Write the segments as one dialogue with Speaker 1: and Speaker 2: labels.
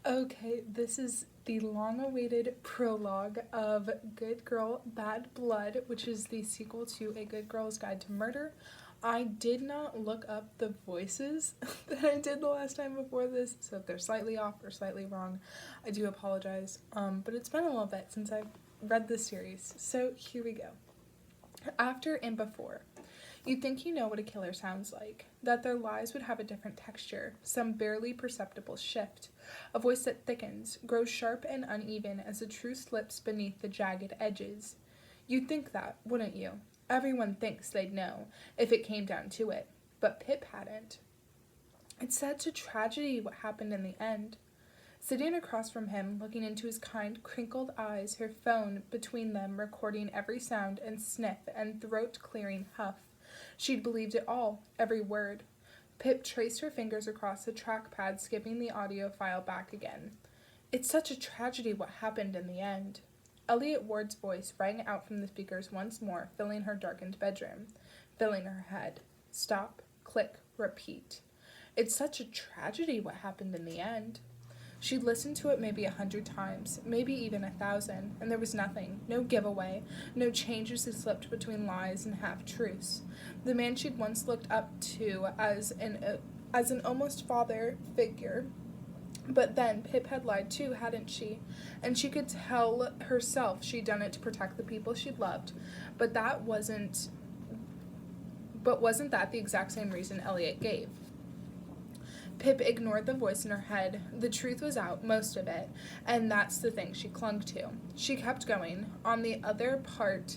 Speaker 1: Okay, this is the long-awaited prologue of Good Girl, Bad Blood, which is the sequel to A Good Girl's Guide to Murder. I did not look up the voices that I did the last time before this, so if they're slightly off or slightly wrong, I do apologize. But it's been a little bit since I've read this series, so here we go. After and before. You'd think you know what a killer sounds like, that their lies would have a different texture, some barely perceptible shift, a voice that thickens, grows sharp and uneven as the truth slips beneath the jagged edges. You'd think that, wouldn't you? Everyone thinks they'd know, if it came down to it, but Pip hadn't. It's such a tragedy what happened in the end. Sitting across from him, looking into his kind, crinkled eyes, her phone between them recording every sound and sniff and throat-clearing huff. She'd believed it all, every word. Pip traced her fingers across the trackpad, skipping the audio file back again. It's such a tragedy what happened in the end. Elliot Ward's voice rang out from the speakers once more, filling her darkened bedroom, filling her head. Stop, click, repeat. It's such a tragedy what happened in the end. She'd listened to it maybe 100 times, maybe even 1,000, and there was nothing, no giveaway, no changes that slipped between lies and half-truths. The man she'd once looked up to as an almost father figure. But then Pip had lied too, hadn't she? And she could tell herself she'd done it to protect the people she'd loved. But wasn't that the exact same reason Elliot gave? Pip ignored the voice in her head. The truth was out, most of it, and that's the thing she clung to. She kept going, on the other part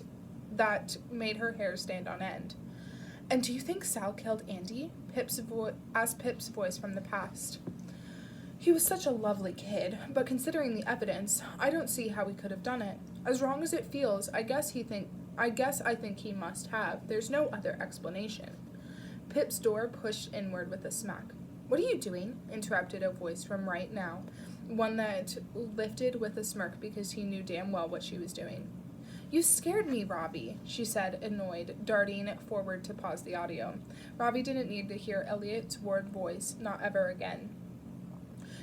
Speaker 1: that made her hair stand on end. And do you think Sal killed Andy? Asked Pip's voice from the past. He was such a lovely kid, but considering the evidence, I don't see how he could have done it. As wrong as it feels, I guess I think he must have. There's no other explanation. Pip's door pushed inward with a smack. What are you doing? Interrupted a voice from right now, one that lifted with a smirk because he knew damn well what she was doing. You scared me, Robbie, she said, annoyed, darting forward to pause the audio. Robbie didn't need to hear Elliot's Ward voice, not ever again.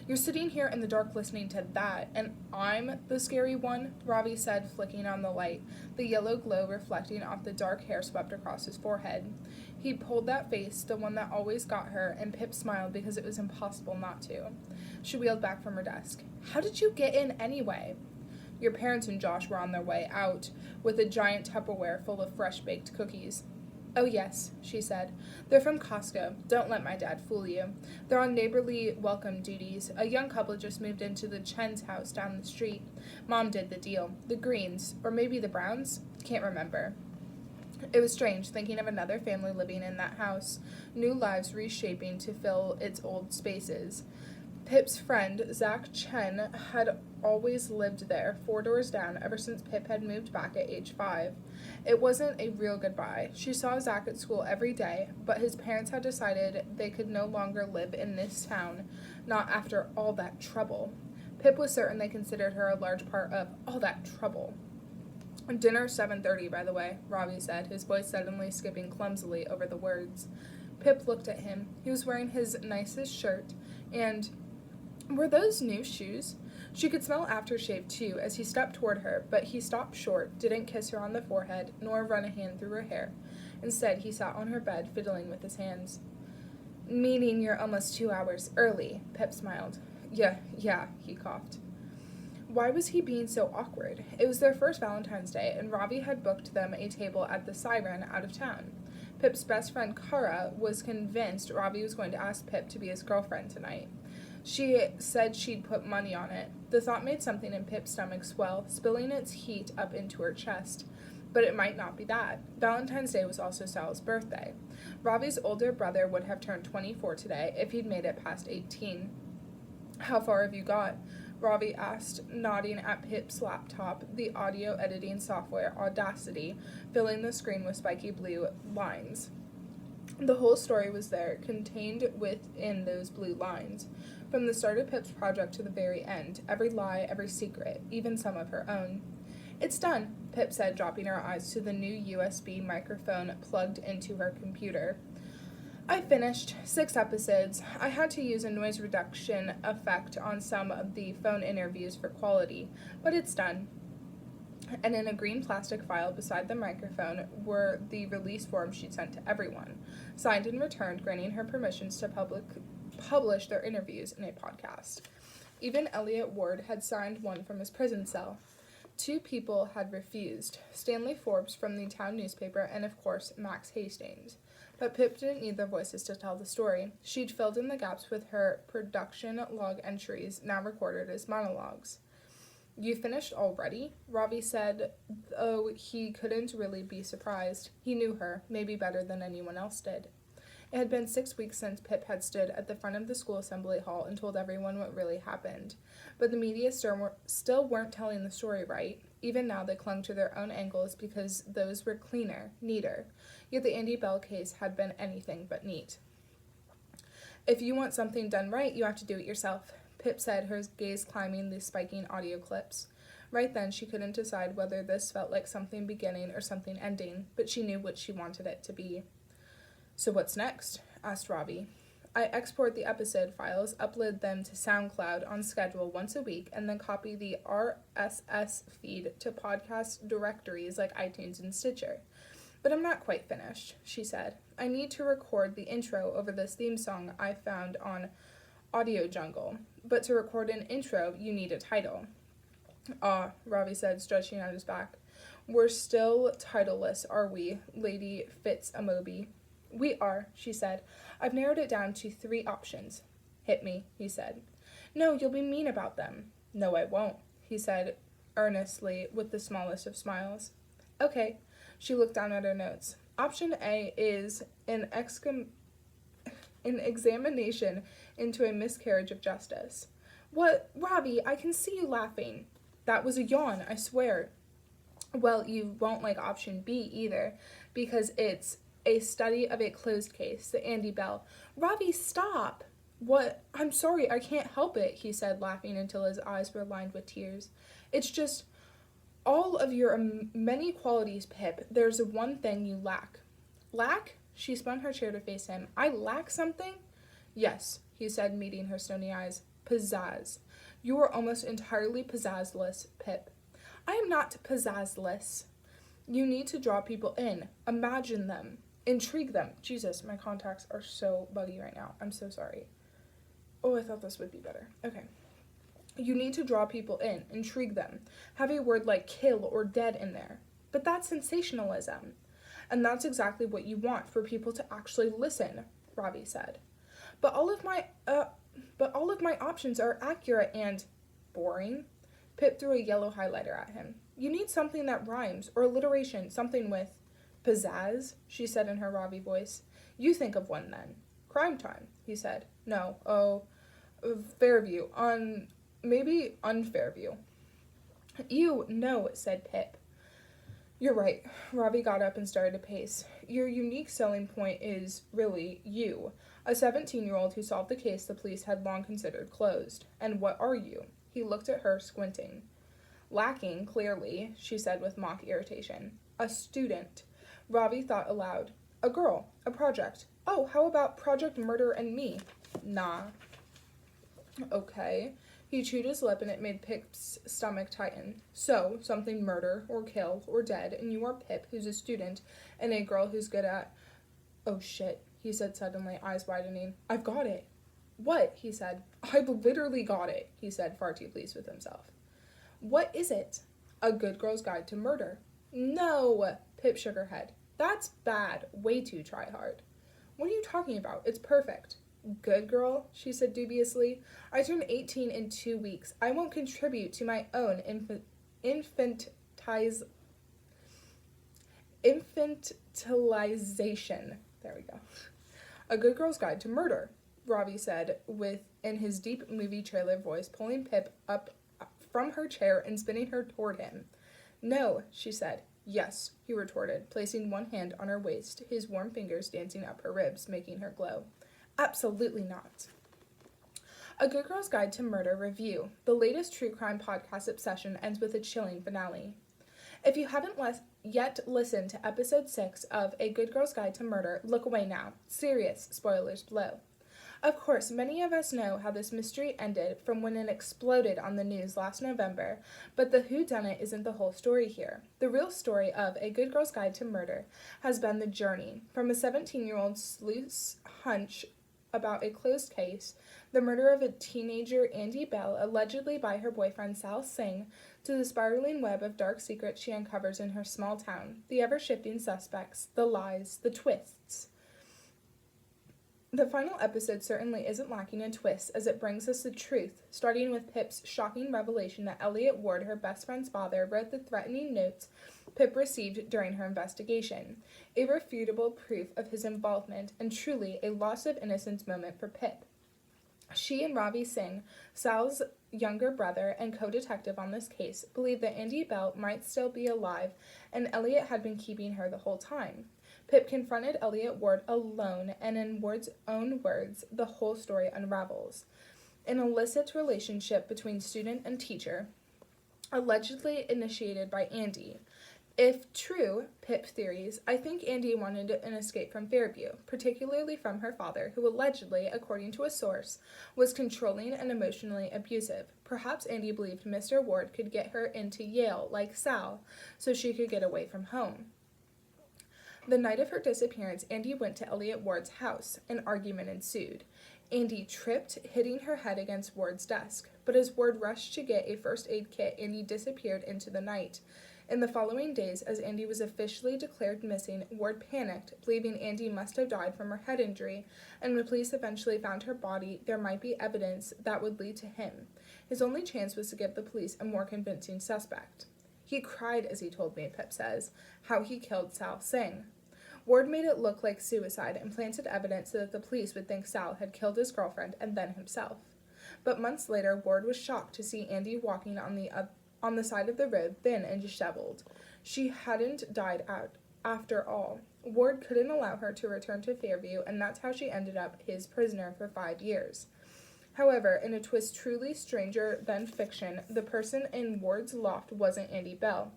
Speaker 1: You're sitting here in the dark listening to that, and I'm the scary one, Robbie said, flicking on the light, the yellow glow reflecting off the dark hair swept across his forehead. He pulled that face, the one that always got her, and Pip smiled because it was impossible not to. She wheeled back from her desk. How did you get in anyway? Your parents and Josh were on their way out, with a giant Tupperware full of fresh-baked cookies. Oh, yes, she said. They're from Costco. Don't let my dad fool you. They're on neighborly welcome duties. A young couple just moved into the Chen's house down the street. Mom did the deal. The Greens, or maybe the Browns? Can't remember. It was strange thinking of another family living in that house, new lives reshaping to fill its old spaces. Pip's friend, Zach Chen, had always lived there, 4 doors down, ever since Pip had moved back at age 5. It wasn't a real goodbye. She saw Zach at school every day, but his parents had decided they could no longer live in this town, not after all that trouble. Pip was certain they considered her a large part of all that trouble. Dinner 7:30, by the way, Robbie said, his voice suddenly skipping clumsily over the words. Pip looked at him. He was wearing his nicest shirt, and were those new shoes? She could smell aftershave, too, as he stepped toward her, but he stopped short, didn't kiss her on the forehead, nor run a hand through her hair. Instead, he sat on her bed, fiddling with his hands. Meaning you're almost 2 hours early, Pip smiled. Yeah, he coughed. Why was he being so awkward? It was their first Valentine's Day, and Robbie had booked them a table at the Siren out of town. Pip's best friend, Kara, was convinced Robbie was going to ask Pip to be his girlfriend tonight. She said she'd put money on it. The thought made something in Pip's stomach swell, spilling its heat up into her chest. But it might not be that. Valentine's Day was also Sal's birthday. Robbie's older brother would have turned 24 today if he'd made it past 18. How far have you got? Robbie asked, nodding at Pip's laptop, the audio editing software Audacity, filling the screen with spiky blue lines. The whole story was there, contained within those blue lines. From the start of Pip's project to the very end, every lie, every secret, even some of her own. It's done, Pip said, dropping her eyes to the new USB microphone plugged into her computer. I finished 6 episodes. I had to use a noise reduction effect on some of the phone interviews for quality, but it's done. And in a green plastic file beside the microphone were the release forms she'd sent to everyone, signed and returned, granting her permissions to publish their interviews in a podcast. Even Elliot Ward had signed one from his prison cell. 2 people had refused, Stanley Forbes from the town newspaper and, of course, Max Hastings. But Pip didn't need their voices to tell the story. She'd filled in the gaps with her production log entries, now recorded as monologues. You finished already? Ravi said, though he couldn't really be surprised. He knew her, maybe better than anyone else did. It had been 6 weeks since Pip had stood at the front of the school assembly hall and told everyone what really happened. But the media still weren't telling the story right. Even now they clung to their own angles because those were cleaner, neater. Yet the Andy Bell case had been anything but neat. If you want something done right, you have to do it yourself, Pip said, her gaze climbing the spiking audio clips. Right then, she couldn't decide whether this felt like something beginning or something ending, but she knew what she wanted it to be. So what's next? Asked Ravi. I export the episode files, upload them to SoundCloud on schedule once a week, and then copy the RSS feed to podcast directories like iTunes and Stitcher. But I'm not quite finished, she said. I need to record the intro over this theme song I found on Audio Jungle. But to record an intro, you need a title. Ah, Ravi said, stretching out his back. We're still titleless, are we, Lady Fitz-Amobi? We are, she said. I've narrowed it down to 3 options. Hit me, he said. No, you'll be mean about them. No, I won't, he said earnestly with the smallest of smiles. Okay. She looked down at her notes. Option A is an examination into a miscarriage of justice. What, Robbie, I can see you laughing. That was a yawn, I swear. Well, you won't like option B either, because it's a study of a closed case, the Andy Bell. Robbie, stop! What? I'm sorry, I can't help it, he said, laughing until his eyes were lined with tears. It's just all of your many qualities, Pip. There's one thing you lack. Lack? She spun her chair to face him. I lack something? Yes, he said, meeting her stony eyes. Pizzazz. You are almost entirely pizzazzless, Pip. I am not pizzazzless. You need to draw people in. Imagine them. Intrigue them. Jesus, my contacts are so buggy right now. I'm so sorry. Oh, I thought this would be better. Okay. You need to draw people in, intrigue them, have a word like kill or dead in there. But that's sensationalism. And that's exactly what you want, for people to actually listen, Ravi said. But all of my options are accurate and boring. Pip threw a yellow highlighter at him. You need something that rhymes, or alliteration, something with pizzazz, she said in her Ravi voice. You think of one then. Crime Time, he said. No, Fairview, maybe Unfairview. No, said Pip. You're right. Ravi got up and started to pace. Your unique selling point is, really, you. A 17-year-old who solved the case the police had long considered closed. And what are you? He looked at her, squinting. Lacking, clearly, she said with mock irritation. A student. Ravi thought aloud. A girl. A project. Oh, how about Project Murder and Me? Nah. Okay. He chewed his lip and it made Pip's stomach tighten. So, something murder, or kill, or dead, and you are Pip, who's a student, and a girl who's good at... Oh shit, he said suddenly, eyes widening. I've got it. What? He said. I've literally got it, he said, far too pleased with himself. What is it? A Good Girl's Guide to Murder. No, Pip shook her head. That's bad, way too try-hard. What are you talking about? It's perfect. Good girl, she said dubiously. I turn 18 in 2 weeks. I won't contribute to my own infantilization. There we go. A Good Girl's Guide to Murder, Ravi said in his deep movie trailer voice, pulling Pip up from her chair and spinning her toward him. No, she said. Yes, he retorted, placing one hand on her waist, his warm fingers dancing up her ribs, making her glow. Absolutely not. A Good Girl's Guide to Murder Review. The latest true crime podcast obsession ends with a chilling finale. If you haven't yet listened to episode 6 of A Good Girl's Guide to Murder, look away now. Serious spoilers below. Of course, many of us know how this mystery ended from when it exploded on the news last November, but the whodunit isn't the whole story here. The real story of A Good Girl's Guide to Murder has been the journey from a 17-year-old sleuth's hunch about a closed case, the murder of a teenager, Andy Bell, allegedly by her boyfriend Sal Singh, to the spiraling web of dark secrets she uncovers in her small town, the ever-shifting suspects, the lies, the twists. The final episode certainly isn't lacking in twists as it brings us the truth, starting with Pip's shocking revelation that Elliot Ward, her best friend's father, wrote the threatening notes Pip received during her investigation, irrefutable proof of his involvement and truly a loss of innocence moment for Pip. She and Ravi Singh, Sal's younger brother and co-detective on this case, believed that Andy Bell might still be alive and Elliot had been keeping her the whole time. Pip confronted Elliot Ward alone, and in Ward's own words, the whole story unravels. An illicit relationship between student and teacher, allegedly initiated by Andy. If true, Pip theories, I think Andy wanted an escape from Fairview, particularly from her father, who allegedly, according to a source, was controlling and emotionally abusive. Perhaps Andy believed Mr. Ward could get her into Yale, like Sal, so she could get away from home. The night of her disappearance, Andy went to Elliot Ward's house. An argument ensued. Andy tripped, hitting her head against Ward's desk. But as Ward rushed to get a first aid kit, Andy disappeared into the night. In the following days, as Andy was officially declared missing, Ward panicked, believing Andy must have died from her head injury, and when police eventually found her body, there might be evidence that would lead to him. His only chance was to give the police a more convincing suspect. He cried as he told me, Pip says, how he killed Sal Singh. Ward made it look like suicide and planted evidence so that the police would think Sal had killed his girlfriend and then himself. But months later, Ward was shocked to see Andy walking on the side of the road, thin and disheveled. She hadn't died out after all. Ward couldn't allow her to return to Fairview, and that's how she ended up his prisoner for 5 years. However, in a twist truly stranger than fiction, the person in Ward's loft wasn't Andy Bell.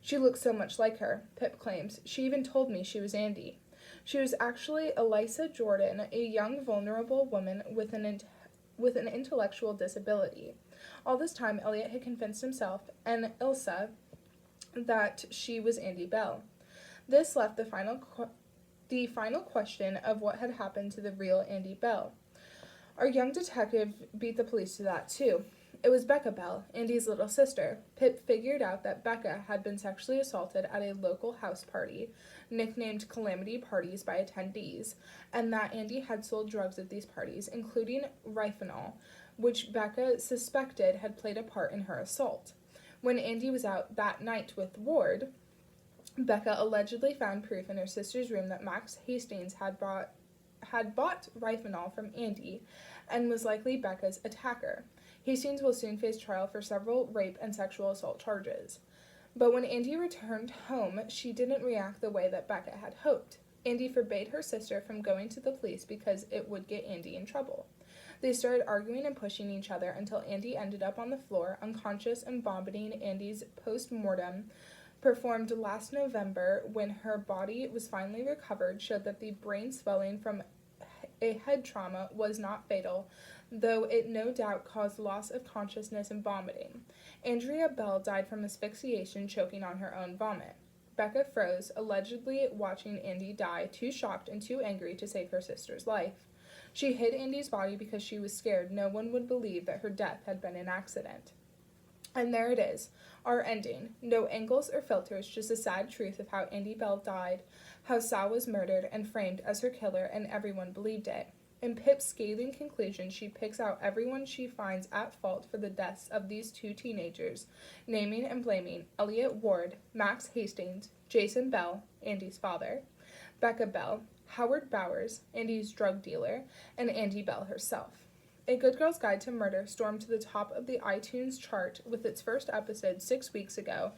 Speaker 1: She looked so much like her, Pip claims. She even told me she was Andy. She was actually Elisa Jordan, a young, vulnerable woman with an intellectual disability. All this time, Elliot had convinced himself and Ilsa that she was Andy Bell. This left the final question of what had happened to the real Andy Bell. Our young detective beat the police to that, too. It was Becca Bell, Andy's little sister. Pip figured out that Becca had been sexually assaulted at a local house party, nicknamed Calamity Parties by attendees, and that Andy had sold drugs at these parties, including Rifanol, which Becca suspected had played a part in her assault. When Andy was out that night with Ward, Becca allegedly found proof in her sister's room that Max Hastings had bought Rifanol from Andy and was likely Becca's attacker. Hastings will soon face trial for several rape and sexual assault charges. But when Andy returned home, she didn't react the way that Becca had hoped. Andy forbade her sister from going to the police because it would get Andy in trouble. They started arguing and pushing each other until Andy ended up on the floor, unconscious and vomiting. Andy's post-mortem, performed last November when her body was finally recovered, showed that the brain swelling from a head trauma was not fatal, though it no doubt caused loss of consciousness and vomiting. Andrea Bell died from asphyxiation, choking on her own vomit. Becca froze, allegedly watching Andy die, too shocked and too angry to save her sister's life. She hid Andy's body because she was scared no one would believe that her death had been an accident. And there it is, our ending. No angles or filters, just a sad truth of how Andy Bell died, how Sal was murdered and framed as her killer, and everyone believed it. In Pip's scathing conclusion, she picks out everyone she finds at fault for the deaths of these two teenagers, naming and blaming Elliot Ward, Max Hastings, Jason Bell, Andy's father, Becca Bell, Howard Bowers, Andy's drug dealer, and Andy Bell herself. A Good Girl's Guide to Murder stormed to the top of the iTunes chart with its first episode 6 weeks ago,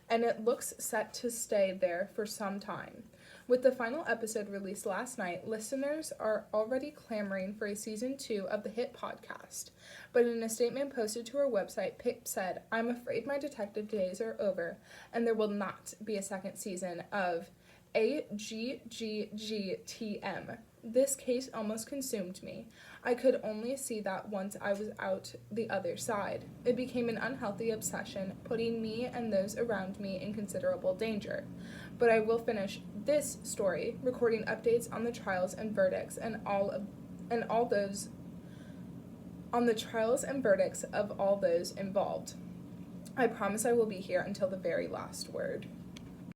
Speaker 1: and it looks set to stay there for some time. With the final episode released last night, listeners are already clamoring for a season 2 of the hit podcast. But in a statement posted to her website, Pip said, "I'm afraid my detective days are over, and there will not be a second season of AGGGTM. This case almost consumed me. I could only see that once I was out the other side. It became an unhealthy obsession, putting me and those around me in considerable danger. But I will finish this story, recording updates on the trials and verdicts of all those involved. I promise I will be here until the very last word."